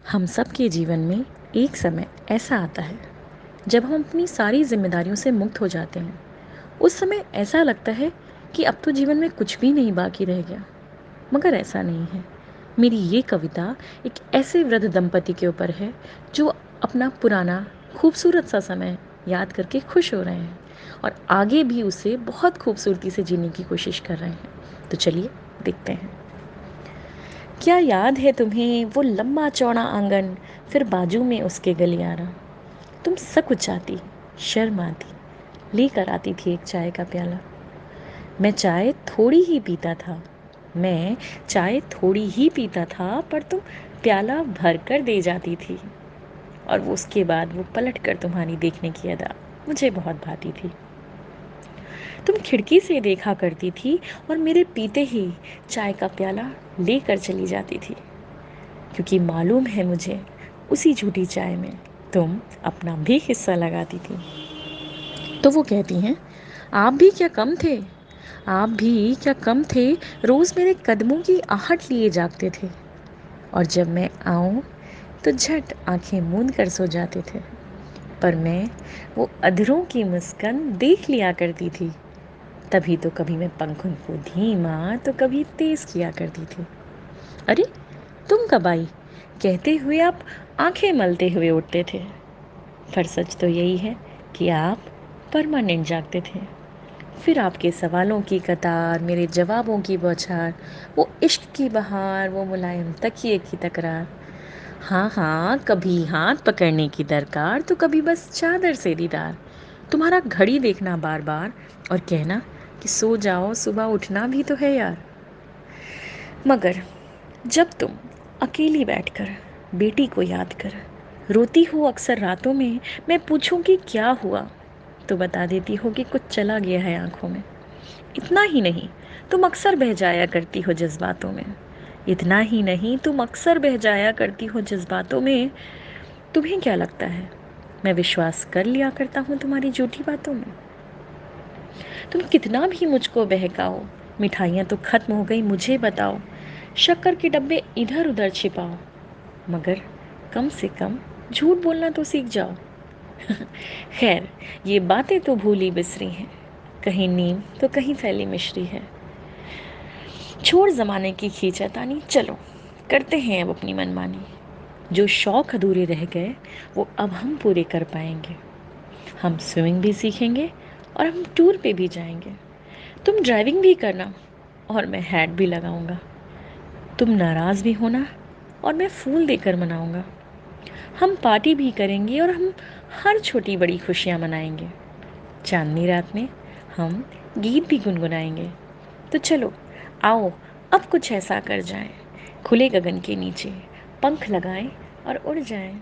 हम सब के जीवन में एक समय ऐसा आता है जब हम अपनी सारी जिम्मेदारियों से मुक्त हो जाते हैं। उस समय ऐसा लगता है कि अब तो जीवन में कुछ भी नहीं बाकी रह गया, मगर ऐसा नहीं है। मेरी ये कविता एक ऐसे वृद्ध दंपति के ऊपर है जो अपना पुराना खूबसूरत सा समय याद करके खुश हो रहे हैं और आगे भी उसे बहुत खूबसूरती से जीने की कोशिश कर रहे हैं। तो चलिए देखते हैं। क्या याद है तुम्हें वो लंबा चौड़ा आंगन, फिर बाजू में उसके गलियारा। तुम सकुचाती, शर्माती, लेकर आती थी एक चाय का प्याला। मैं चाय थोड़ी ही पीता था, मैं चाय थोड़ी ही पीता था, पर तुम प्याला भर कर दे जाती थी। और वो उसके बाद वो पलट कर तुम्हारी देखने की अदा मुझे बहुत भाती थी। तुम खिड़की से देखा करती थी और मेरे पीते ही चाय का प्याला लेकर चली जाती थी, क्योंकि मालूम है मुझे उसी झूठी चाय में तुम अपना भी हिस्सा लगाती थी। तो वो कहती हैं, आप भी क्या कम थे, आप भी क्या कम थे, रोज़ मेरे कदमों की आहट लिए जागते थे, और जब मैं आऊं तो झट आंखें मूंद कर सो जाते थे। पर मैं वो अधरों की मुस्कान देख लिया करती थी, तभी तो कभी मैं पंखों को धीमा तो कभी तेज किया करती थी। अरे, तुम कब आई, कहते हुए आप आंखें मलते हुए उठते थे। पर सच तो यही है कि आप परमानेंट जागते थे। फिर आपके सवालों की कतार, मेरे जवाबों की बौछार, वो इश्क की बहार, वो मुलायम तकिए की तकरार। हाँ हाँ, कभी हाथ पकड़ने की दरकार तो कभी बस चादर से दीदार। तुम्हारा घड़ी देखना बार बार और कहना कि सो जाओ, सुबह उठना भी तो है यार। मगर जब तुम अकेली बैठकर बेटी को याद कर रोती हो अक्सर रातों में, मैं पूछूं कि क्या हुआ, तो बता देती हो कि कुछ चला गया है आंखों में। इतना ही नहीं, तुम अक्सर बह जाया करती हो जज्बातों में। इतना ही नहीं, तुम अक्सर बह जाया करती हो जज्बातों में। तुम्हें क्या लगता है मैं विश्वास कर लिया करता हूँ तुम्हारी झूठी बातों में? तुम कितना भी मुझको बहकाओ, मिठाइयाँ तो खत्म हो गई मुझे बताओ, शक्कर के डब्बे इधर उधर छिपाओ, मगर कम से कम झूठ बोलना तो सीख जाओ। खैर, ये बातें तो भूली बिसरी हैं, कहीं नीम तो कहीं फैली मिश्री है। छोड़ जमाने की खींचातानी, चलो करते हैं अब अपनी मनमानी। जो शौक अधूरे रह गए वो अब हम पूरे कर पाएंगे। हम स्विमिंग भी सीखेंगे और हम टूर पे भी जाएंगे। तुम ड्राइविंग भी करना और मैं हैट भी लगाऊंगा। तुम नाराज़ भी होना और मैं फूल देकर मनाऊंगा। हम पार्टी भी करेंगे और हम हर छोटी बड़ी खुशियाँ मनाएंगे। चांदनी रात में हम गीत भी गुनगुनाएंगे। तो चलो आओ, अब कुछ ऐसा कर जाएं, खुले गगन के नीचे पंख लगाएं और उड़ जाएं।